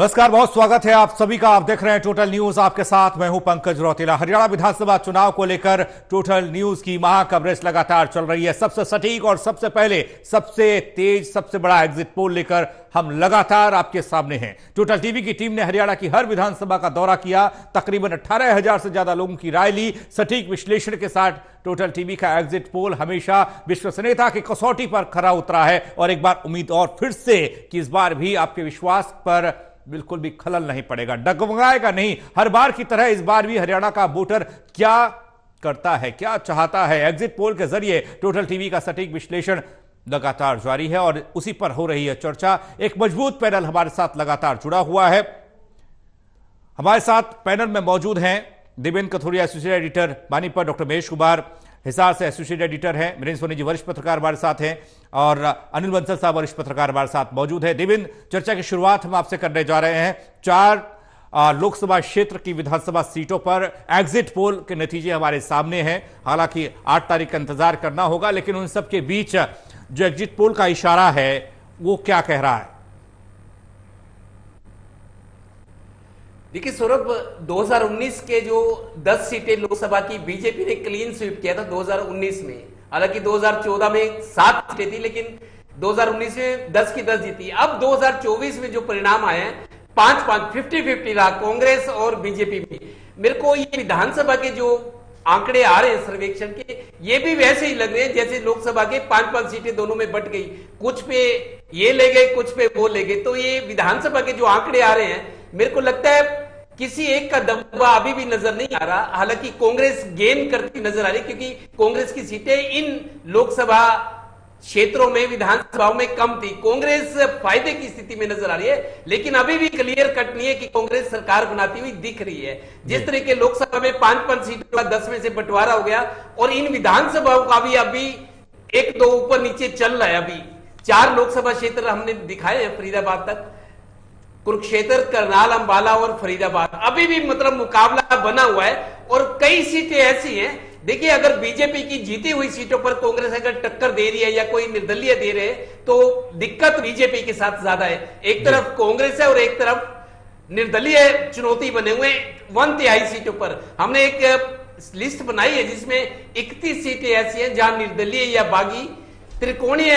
नमस्कार, बहुत स्वागत है आप सभी का। आप देख रहे हैं टोटल न्यूज, आपके साथ मैं हूं पंकज रौतेला। हरियाणा विधानसभा चुनाव को लेकर टोटल न्यूज की महा कवरेज लगातार चल रही है। सबसे सटीक और सबसे पहले, सबसे तेज, सबसे बड़ा एग्जिट पोल लेकर हम लगातार आपके सामने हैं। टोटल टीवी की टीम ने हरियाणा की हर विधानसभा का दौरा किया, तकरीबन 18,000 से ज्यादा लोगों की राय ली। सटीक विश्लेषण के साथ टोटल टीवी का एग्जिट पोल हमेशा विश्वसनीयता की कसौटी पर खरा उतरा है। और एक बार उम्मीद और फिर से कि इस बार भी आपके विश्वास पर बिल्कुल भी खलल नहीं पड़ेगा, डगमगाएगा नहीं। हर बार की तरह इस बार भी हरियाणा का वोटर क्या करता है, क्या चाहता है, एग्जिट पोल के जरिए टोटल टीवी का सटीक विश्लेषण लगातार जारी है और उसी पर हो रही है चर्चा। एक मजबूत पैनल हमारे साथ लगातार जुड़ा हुआ है। हमारे साथ पैनल में मौजूद हैं Devendra Kathoria associate editor Panipat, doctor Mahesh Kumar Hisar से एसोसिएट एडिटर हैं, वीरेंद्र सोनी जी वरिष्ठ पत्रकार हमारे साथ हैं और अनिल बंसल साहब वरिष्ठ पत्रकार हमारे साथ मौजूद है। देवेंद्र, चर्चा की शुरुआत हम आपसे करने जा रहे हैं। 4 लोकसभा क्षेत्र की विधानसभा सीटों पर एग्जिट पोल के नतीजे हमारे सामने हैं। हालांकि 8 तारीख का इंतजार करना होगा, लेकिन उन सब के बीच जो एग्जिट पोल का इशारा है वो क्या कह रहा है? देखिए सौरभ, 2019 के जो 10 सीटें लोकसभा की बीजेपी ने क्लीन स्वीप किया था 2019 में। हालांकि 2014 में 7 सीटें थी, लेकिन 2019 में 10 की 10 जीती। अब 2024 में जो परिणाम आए हैं 5-5 50-50 रहा कांग्रेस और बीजेपी में। मेरे को ये विधानसभा के जो आंकड़े आ रहे हैं सर्वेक्षण के, ये भी वैसे ही लग रहे हैं जैसे लोकसभा के 5-5 सीटें दोनों में बट गई। कुछ पे ये ले गए, कुछ पे वो ले गए। तो ये विधानसभा के जो आंकड़े आ रहे हैं, मेरे को लगता है किसी एक का दबदबा अभी भी नजर नहीं आ रहा। हालांकि कांग्रेस गेन करती नजर आ रही, क्योंकि कांग्रेस की सीटें इन लोकसभा क्षेत्रों में, विधानसभाओं में कम थी। कांग्रेस फायदे की स्थिति में नजर आ रही है, लेकिन अभी भी क्लियर कट नहीं है कि कांग्रेस सरकार बनाती हुई दिख रही है। जिस तरह के लोकसभा में 5-5 सीटों का 10 में से बंटवारा हो गया, और इन विधानसभाओं का भी अभी 1-2 ऊपर नीचे चल रहा है। अभी 4 लोकसभा क्षेत्र हमने दिखाए हैं, फरीदाबाद तक, कुरुक्षेत्र, करनाल, अंबाला और फरीदाबाद। अभी भी मतलब मुकाबला बना हुआ है और कई सीटें ऐसी हैं। देखिए, अगर बीजेपी की जीती हुई सीटों पर कांग्रेस अगर टक्कर दे रही है या कोई निर्दलीय दे रहे हैं, तो दिक्कत बीजेपी के साथ ज्यादा है। एक तरफ कांग्रेस है और एक तरफ निर्दलीय चुनौती बने हुए 1/3 सीटों पर। हमने एक लिस्ट बनाई है जिसमें 31 सीटें ऐसी हैं जहां निर्दलीय या बागी त्रिकोणीय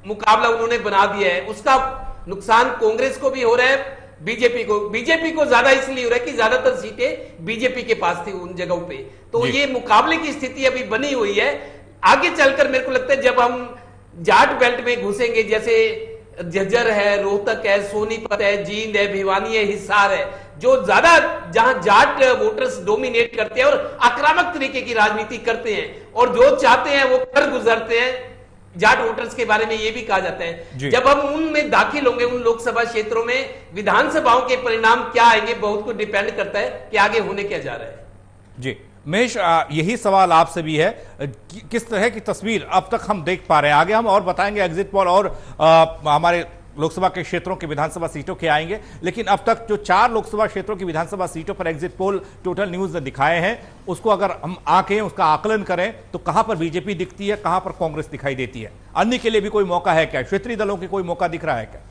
मुकाबला उन्होंने बना दिया है। उसका नुकसान कांग्रेस को भी हो रहा है, बीजेपी को ज्यादा इसलिए हो रहा है कि ज्यादातर सीटें बीजेपी के पास थी उन जगहों पे। तो ये मुकाबले की स्थिति अभी बनी हुई है। आगे चलकर मेरे को लगता है जब हम जाट बेल्ट में घुसेंगे, जैसे झज्जर है, रोहतक है, सोनीपत है, जींद है, भिवानी है, हिसार है, जो ज्यादा जहां जाट वोटर्स डोमिनेट करते हैं और आक्रामक तरीके की राजनीति करते हैं और जो चाहते हैं वो कर गुजरते हैं। जाट वोटर्स के बारे में यह भी कहा जाता है। जब हम उनमें दाखिल होंगे, उन लोकसभा क्षेत्रों में, विधानसभाओं के परिणाम क्या आएंगे बहुत कुछ डिपेंड करता है कि आगे होने क्या जा रहा है। जी महेश, यही सवाल आपसे भी है, किस तरह की तस्वीर अब तक हम देख पा रहे हैं? आगे हम और बताएंगे एग्जिट पोल और हमारे लोकसभा के क्षेत्रों की विधानसभा सीटों के आएंगे, लेकिन अब तक जो 4 लोकसभा क्षेत्रों की विधानसभा सीटों पर एग्जिट पोल टोटल न्यूज ने दिखाए हैं, उसको अगर हम आंकें उसका आकलन करें तो कहां पर बीजेपी दिखती है, कहां पर कांग्रेस दिखाई देती है? अन्य के लिए भी कोई मौका है क्या? क्षेत्रीय दलों के कोई मौका दिख रहा है क्या?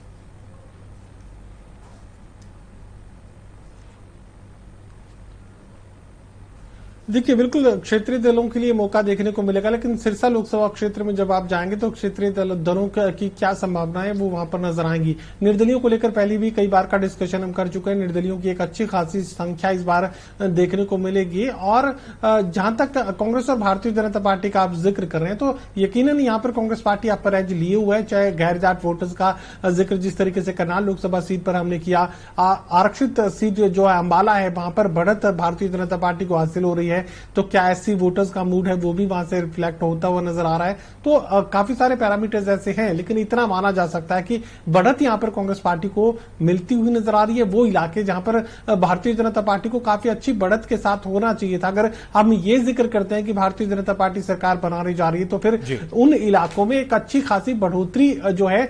देखिए, बिल्कुल क्षेत्रीय दलों के लिए मौका देखने को मिलेगा, लेकिन सिरसा लोकसभा क्षेत्र में जब आप जाएंगे तो क्षेत्रीय दलों की क्या संभावना है वो वहां पर नजर आएंगी। निर्दलियों को लेकर पहले भी कई बार का डिस्कशन हम कर चुके हैं। निर्दलियों की एक अच्छी खासी संख्या इस बार देखने को मिलेगी। और जहां तक कांग्रेस और भारतीय जनता पार्टी का आप जिक्र कर रहे हैं, तो यकीनन यहाँ पर कांग्रेस पार्टी अपर एज लिए हुआ है। चाहे गैर जाट वोटर्स का जिक्र जिस तरीके से करनाल लोकसभा सीट पर हमने किया, आरक्षित सीट जो है अंबाला है, वहां पर बढ़त भारतीय जनता पार्टी को हासिल हो रही है। तो क्या एससी वोटर्स का मूड है वो भी वहां से रिफ्लेक्ट होता हुआ नजर आ रहा है। तो काफी सारे पैरामीटर्स ऐसे हैं, लेकिन इतना माना जा सकता है कि बढ़त यहां पर कांग्रेस पार्टी को मिलती हुई नजर आ रही है। वो इलाके जहां पर भारतीय जनता पार्टी को काफी अच्छी बढ़त के साथ होना चाहिए था। अगर हम ये जिक्र करते हैं कि भारतीय जनता पार्टी सरकार बनाने जा रही है, तो फिर उन इलाकों में एक अच्छी खासी बढ़ोतरी जो है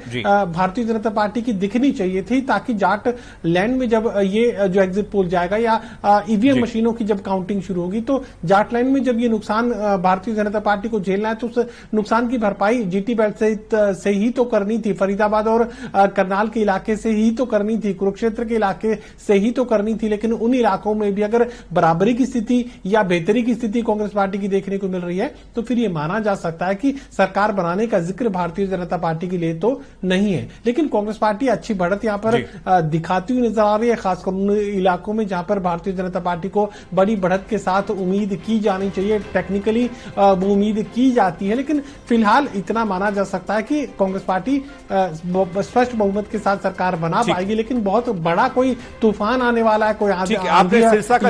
भारतीय जनता पार्टी की दिखनी चाहिए थी, ताकि जाट लैंड में जब ये जो एग्जिट पोल जाएगा या ईवीएम मशीनों की जब काउंटिंग शुरू होगी, तो जो जाटलैंड में जब ये नुकसान भारतीय जनता पार्टी को झेलना है तो उस नुकसान की भरपाई जीटी बेल्ट से ही तो करनी थी, फरीदाबाद और करनाल के इलाके से ही तो करनी थी, कुरुक्षेत्र के इलाके से ही तो करनी थी। लेकिन उन इलाकों में भी अगर बराबरी की स्थिति या बेहतरी की स्थिति कांग्रेस पार्टी की देखने को मिल रही है तो फिर यह माना जा सकता है कि सरकार बनाने का जिक्र भारतीय जनता पार्टी के लिए तो नहीं है। लेकिन कांग्रेस पार्टी अच्छी बढ़त यहां पर दिखाती हुई नजर आ रही है, खासकर उन इलाकों में जहां पर भारतीय जनता पार्टी को बड़ी बढ़त के साथ उम्मीद की जानी चाहिए, टेक्निकली वो उम्मीद की जाती है। लेकिन फिलहाल इतना माना जा सकता है कि कांग्रेस पार्टी स्पष्ट बहुमत के साथ सरकार बना पाएगी, लेकिन बहुत बड़ा कोई तूफान आने वाला है, कोई आपने सिरसा का